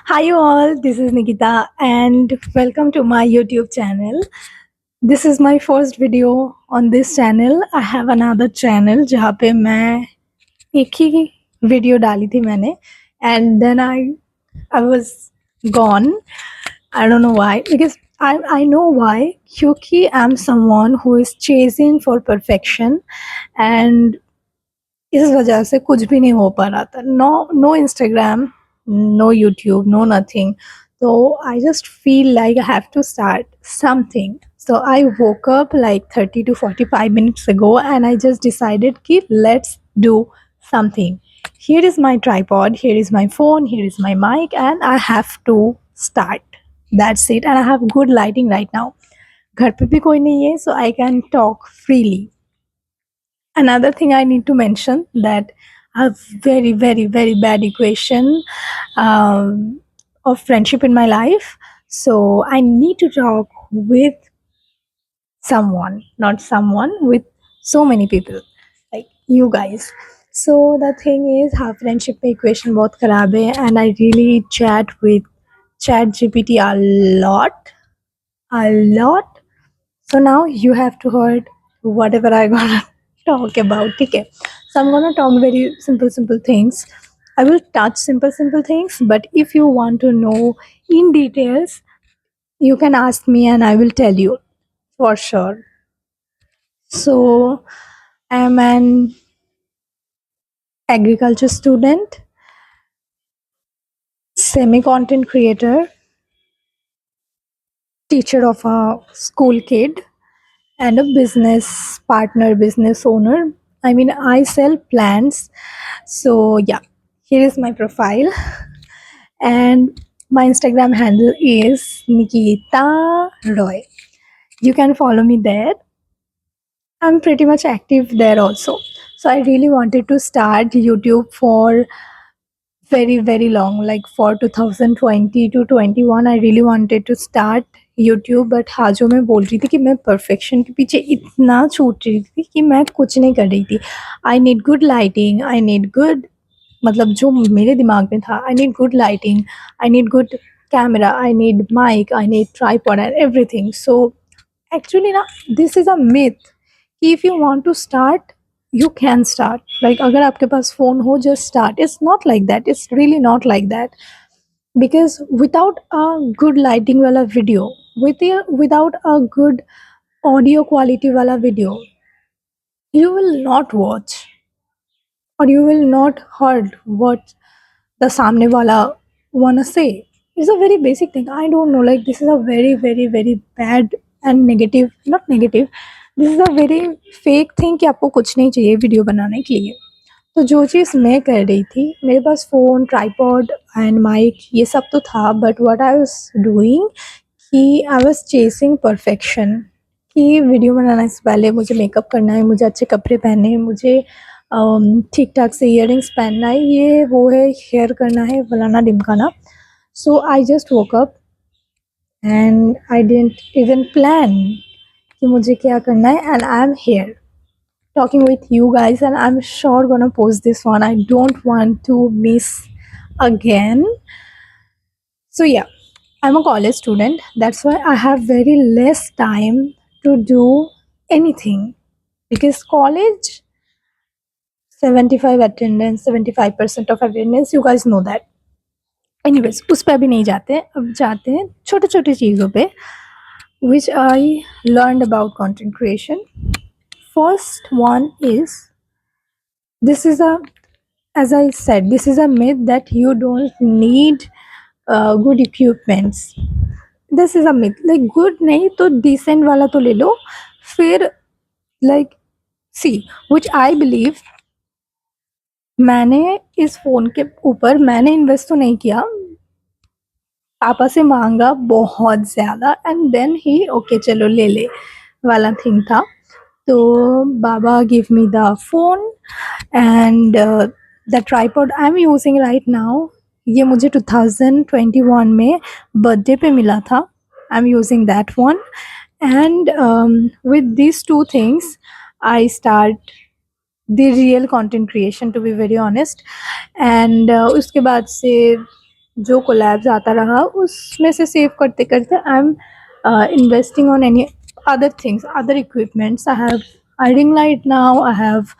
Hi all, this is Nikita and welcome to my YouTube channel. This is my first video on this channel. I have another channel जहाँ पे मैं एक ही video डाली थी मैंने and then I was gone. I don't know why because I know why क्योंकि I'm someone who is chasing for perfection and इस वजह से कुछ भी नहीं हो पा रहा था no Instagram no YouTube no nothing तो I just feel like I have to start something so I woke up like 30 to 45 minutes ago and I just decided ki let's do something. Here is my tripod, here is my phone, here is my mic and I have to start. That's it and I have good lighting right now. घर पे भी कोई नहीं है so I can talk freely. Another thing I need to mention that I have very bad equation of friendship in my life. So I need to talk with someone, not someone, with so many people like you guys. So the thing is, हाँ friendship में equation बहुत खराब है and I really chat with ChatGPT a lot. So now you have to heard whatever I gonna talk about. Okay. So I'm gonna talk very simple things. I will touch simple things, but if you want to know in details, you can ask me and I will tell you for sure. So I'm an agriculture student, semi-content creator, teacher of a school kid, and a business partner, business owner. I mean, I sell plants. So, yeah, here is my profile, and my Instagram handle is Nikita Roy. You can follow me there. I'm pretty much active there also. So, I really wanted to start YouTube for very long, like for 2020 to 21 I really wanted to start YouTube. But हाँ जो मैं बोल रही थी कि मैं perfection के पीछे इतना छूट रही थी कि मैं कुछ नहीं कर रही थी. I need good lighting, I need good, मतलब जो मेरे दिमाग में था, I need good lighting, I need good camera, I need mic, I need tripod and everything. So actually ना दिस इज़ अ मिथ कि if you want to start you can start. Like अगर आपके पास phone हो, just start. It's not like that, it's really not like that. Because without a good lighting वाला video, without a good audio quality वाला video, you will not watch or you will not heard what the सामने वाला wanna say. It's a very basic thing. I don't know, like this is a very bad and negative, not negative, this is a very fake thing कि आपको कुछ नहीं चाहिए video बनाने के लिए. तो जो चीज़ मैं कर रही थी, मेरे पास फ़ोन, ट्राइपॉड एंड माइक ये सब तो था, but what I was doing कि आई वाज़ चेसिंग परफेक्शन कि वीडियो बनाने से पहले मुझे मेकअप करना है, मुझे अच्छे कपड़े पहनने हैं, मुझे ठीक-ठाक से इयररिंग्स पहनना है, ये वो है, हेयर करना है, फलाना-ढिमकाना. So I just woke up and I didn't even plan कि मुझे क्या करना है and I am here talking with you guys and I'm sure gonna post this one. I don't want to miss again. So yeah, I'm a college student. That's why I have very less time to do anything because college 75 attendance, 75% of attendance, you guys know that. Anyways, उस पर अभी नहीं जाते, अब जाते हैं छोटे छोटे चीज़ों पे which I learned about content creation. First one is, this is a, as I said, this is a myth that you don't need good equipments. This is a myth. Like good नहीं तो decent वाला तो ले लो. फिर like see, which I believe, मैंने इस phone के ऊपर मैंने इन्वेस्ट तो नहीं किया, पापा से मांगा बहुत ज़्यादा एंड देन ही ओके चलो ले ले वाला थिंग था. तो बाबा give me the phone and the tripod I am using right now. ये मुझे 2021 में बर्थडे पे मिला था. I am using that one and with these two things I start the real content creation, to be very honest. And उसके बाद से जो कोलैब्स आता रहा उसमें से सेव करते करते I am investing on any other things, other equipments. I have a ring light now. I have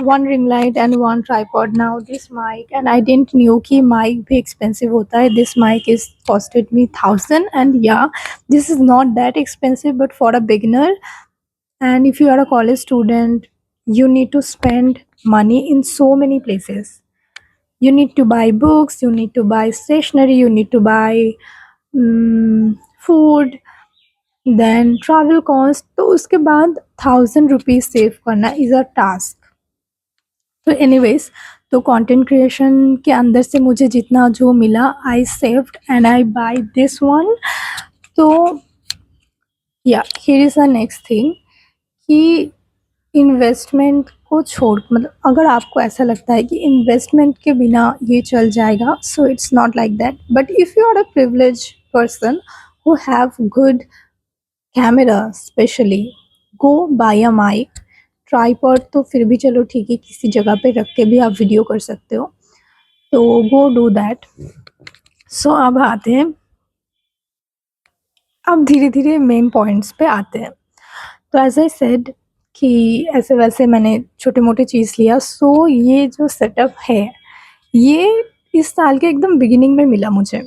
one ring light and one tripod now. This mic, and I didn't knew कि mic भी expensive होता है. This mic is costed me 1,000, and yeah, this is not that expensive, but for a beginner, and if you are a college student, you need to spend money in so many places. You need to buy books, you need to buy stationery, you need to buy food, then travel cost. तो उसके बाद 1,000 rupees save करना is a task. तो anyways, तो content creation के अंदर से मुझे जितना जो मिला I saved and I buy this one. तो या here is the next thing कि इन्वेस्टमेंट को छोड़, मतलब अगर आपको ऐसा लगता है कि इन्वेस्टमेंट के बिना ये चल जाएगा, so it's not like that. But if you are a privilege person who have good camera, especially go buy a mic. Tripod तो फिर भी चलो ठीक है, किसी जगह पे रख के भी आप वीडियो कर सकते हो, तो गो डू दैट. सो अब आते हैं, अब धीरे धीरे मेन पॉइंट्स पे आते हैं. तो एज आई सेड कि ऐसे वैसे मैंने छोटे मोटे चीज़ लिया. सो ये जो सेटअप है ये इस साल के एकदम बिगिनिंग में मिला मुझे.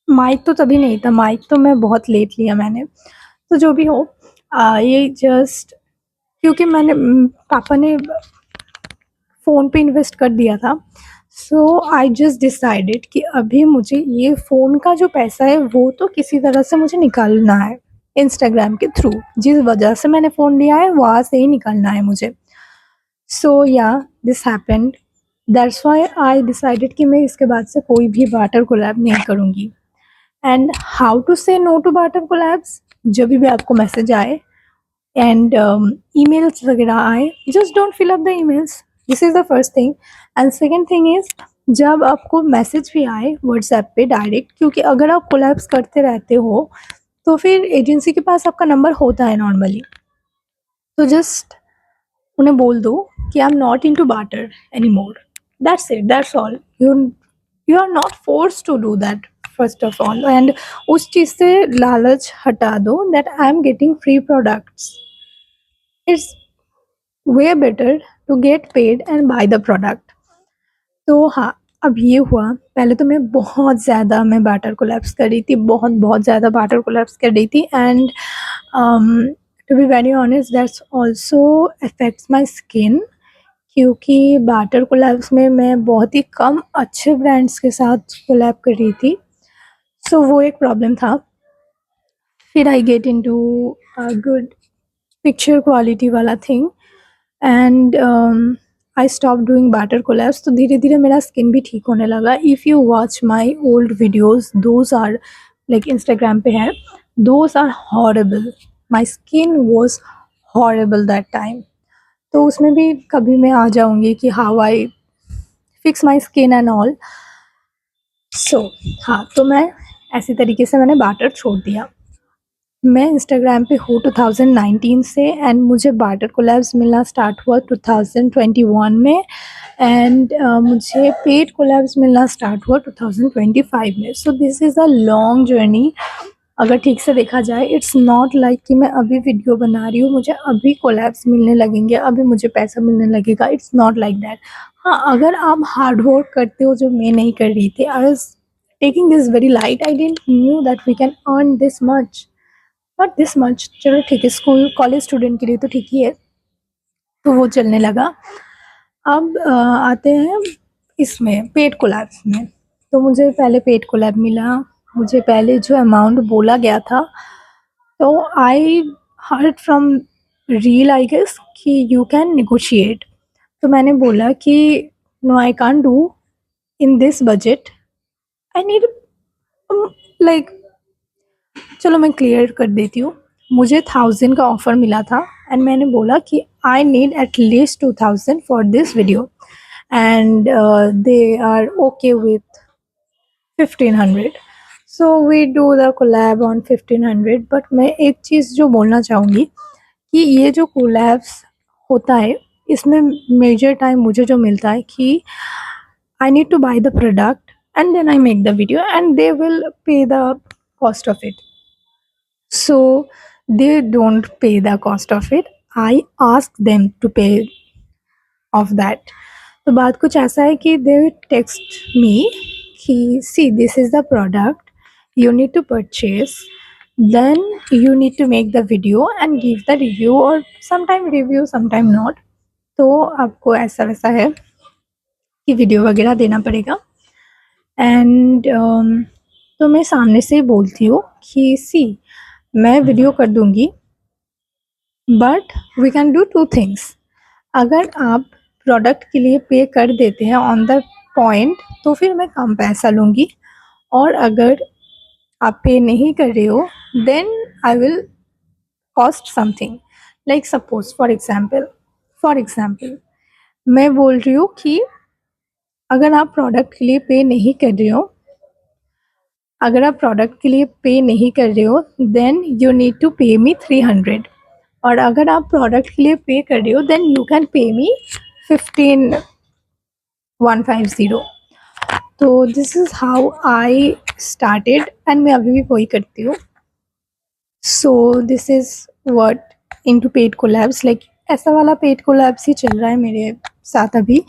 माइक तो तभी नहीं था, माइक तो मैं बहुत लेट लिया मैंने. तो जो भी हो, ये जस्ट क्योंकि मैंने पापा ने फ़ोन पे इन्वेस्ट कर दिया था. सो आई जस्ट डिसाइडेड कि अभी मुझे ये फ़ोन का जो पैसा है वो तो किसी तरह से मुझे निकालना है इंस्टाग्राम के थ्रू. जिस वजह से मैंने फ़ोन लिया है वहाँ से ही निकालना है मुझे. सो या this happened. That's why I decided कि मैं इसके बाद से कोई भी बार्टर कोलैब नहीं करूँगी. And how to say no to barter collabs, जब भी आपको मैसेज आए एंड ईमेल्स वगैरह आए, just don't fill up the emails. This is the first thing. And second thing is, जब आपको मैसेज भी आए व्हाट्सएप पे डायरेक्ट, क्योंकि अगर आप कोलैब्स करते रहते हो तो फिर एजेंसी के पास आपका नंबर होता है नॉर्मली, तो जस्ट उन्हें बोल दो कि I am not into barter any more. That's it, that's all. You are not force to do that first of all. And उस चीज़ से लालच हटा दो that I am getting free products. It's way better to get paid and buy the product. तो हाँ, अब ये हुआ. पहले तो मैं बहुत ज़्यादा मैं बार्टर कोलैब्स कर रही थी, बहुत ज़्यादा बार्टर कोलैब्स कर रही थी. And to be very honest, that's also affects my skin, क्योंकि बार्टर कोलैब्स में मैं बहुत ही कम अच्छे ब्रांड्स के साथ कोलैब कर रही थी. सो वो एक प्रॉब्लम था. फिर I get into good picture quality वाला thing and I stop doing barter collabs. तो धीरे धीरे मेरा स्किन भी ठीक होने लगा. If you watch my old videos, those are like Instagram पे है, those are horrible. My skin was horrible that time. तो उसमें भी कभी मैं आ जाऊँगी कि how I fix my skin and all. So हाँ, तो मैं ऐसी तरीके से मैंने बार्टर छोड़ दिया. मैं इंस्टाग्राम पे हूँ 2019 से एंड मुझे बार्टर कोलैब्स मिलना स्टार्ट हुआ 2021 में. एंड मुझे पेड कोलैब्स मिलना स्टार्ट हुआ 2025 में. So this is a long journey. अगर ठीक से देखा जाए, इट्स नॉट लाइक कि मैं अभी वीडियो बना रही हूँ, मुझे अभी कोलैब्स मिलने लगेंगे, अभी मुझे पैसा मिलने लगेगा. It's not like that. हाँ, अगर आप हार्ड वर्क करते हो, जो मैं नहीं कर रही थी, I was taking this very light. I didn't knew that we can earn this much, not this much. चलो ठीक है, स्कूल कॉलेज स्टूडेंट के लिए तो ठीक ही है. तो वो चलने लगा. अब आते हैं इसमें पेड कोलैब्स में. तो मुझे पहले पेड कोलैब मिला. मुझे पहले जो अमाउंट बोला गया था, तो I heard from reel I guess कि यू कैन नेगोशिएट. तो मैंने बोला कि no, I can't do in this budget. I need like, चलो मैं क्लियर कर देती हूँ. मुझे 1,000 का ऑफ़र मिला था एंड मैंने बोला कि I need at least 2,000 for this video. And they are okay with 1,500. So we do the collab on 1,500. But मैं एक चीज़ जो बोलना चाहूँगी कि ये जो कोलैब्स होता है, इसमें मेजर टाइम मुझे जो मिलता है कि I need to buy the product and then I make the video and they will pay the cost of it. So they don't pay the cost of it. I ask them to pay of that. तो बात कुछ ऐसा है कि they text me कि see this is the product you need to purchase, then you need to make the video and give the review, or sometime review sometime not. तो आपको ऐसा वैसा है कि वीडियो वगैरह देना पड़ेगा. एंड तो मैं सामने से बोलती हूँ कि सी मैं वीडियो कर दूंगी, but we can do two things. अगर आप प्रोडक्ट के लिए पे कर देते हैं ऑन द पॉइंट तो फिर मैं कम पैसा लूँगी, और अगर आप पे नहीं कर रहे हो then I will cost something. Like suppose for example मैं बोल रही हूँ कि अगर आप प्रोडक्ट के लिए पे नहीं कर रहे हो, अगर आप प्रोडक्ट के लिए पे नहीं कर रहे हो देन यू नीड टू पे मी 300, और अगर आप प्रोडक्ट के लिए पे कर रहे हो देन यू कैन पे मी 15150. तो this is how I started and मैं अभी भी वही करती हूँ. So this is what into paid collabs, like ऐसा वाला पेड कोलैब्स ही चल रहा है मेरे साथ अभी.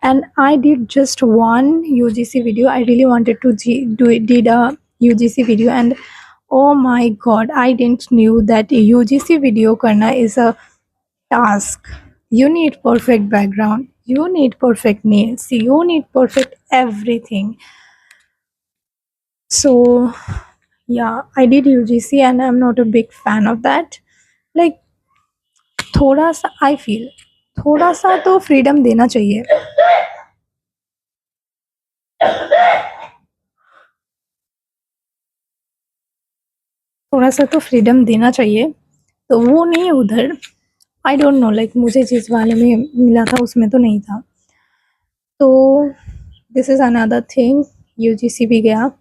And I did just one UGC video. I really wanted to did a UGC video, and oh my god, I didn't knew that UGC video karna is a task. You need perfect background, you need perfect nails, you need perfect everything. So yeah, I did UGC and I'm not a big fan of that. Like थोड़ा सा I feel थोड़ा सा तो freedom देना चाहिए. थोड़ा सा तो फ्रीडम देना चाहिए, तो वो नहीं है उधर. आई डोंट नो, लाइक मुझे जिस वाले में मिला था उसमें तो नहीं था. तो this is another thing. UGC भी गया.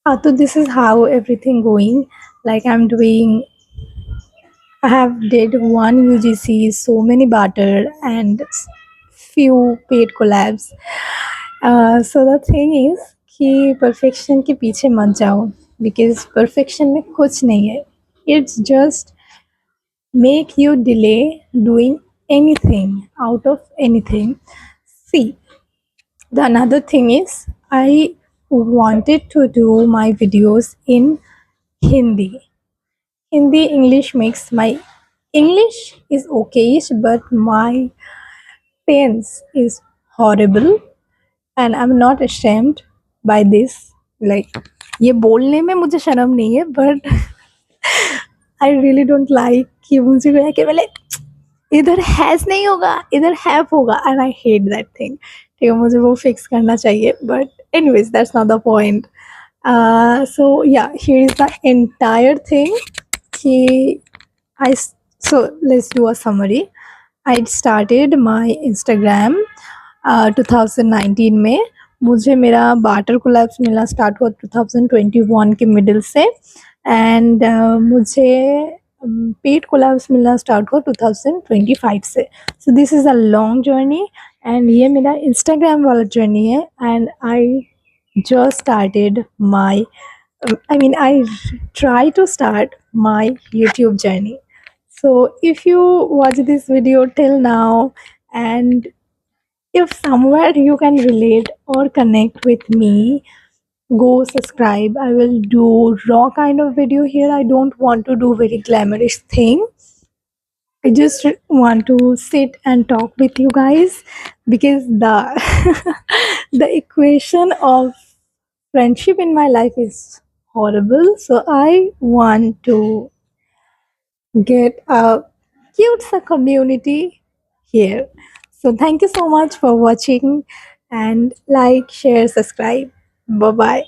हाँ, तो this is how everything going. Like I am doing, I have did one UGC, so many barter and few paid collabs. So the thing is कि perfection के पीछे मत जाओ, because perfection में कुछ नहीं है. It's just make you delay doing anything out of anything. See, the another thing is I wanted to do my videos in Hindi. English makes my English is okayish, but my tense is horrible and I'm not ashamed by this. Like ये बोलने में मुझे शर्म नहीं है, but I really don't like कि मुझे कोई कि बोले इधर हैज नहीं होगा, इधर हैव होगा, and I hate that thing. ठीक है, मुझे वो फिक्स करना चाहिए, but anyways that's not the point. So yeah, here is the entire thing. कि so let's do a summary. I started my Instagram 2019 में. मुझे मेरा बाटर कोलैब्स मिलना स्टार्ट हुआ 2021 के मिडिल से, एंड मुझे पेड कोलैब्स मिलना स्टार्ट हुआ 2025 से. So this is a long journey, and ये मेरा इंस्टाग्राम वाला जर्नी है. And I just started my I try to start my YouTube journey. So if you watch this video till now, and if somewhere you can relate or connect with me, go subscribe. I will do raw kind of video here. I don't want to do very glamorous thing. I just want to sit and talk with you guys, because the the equation of friendship in my life is horrible. So I want to get a cute community here. So thank you so much for watching, and like, share, subscribe. Bye bye.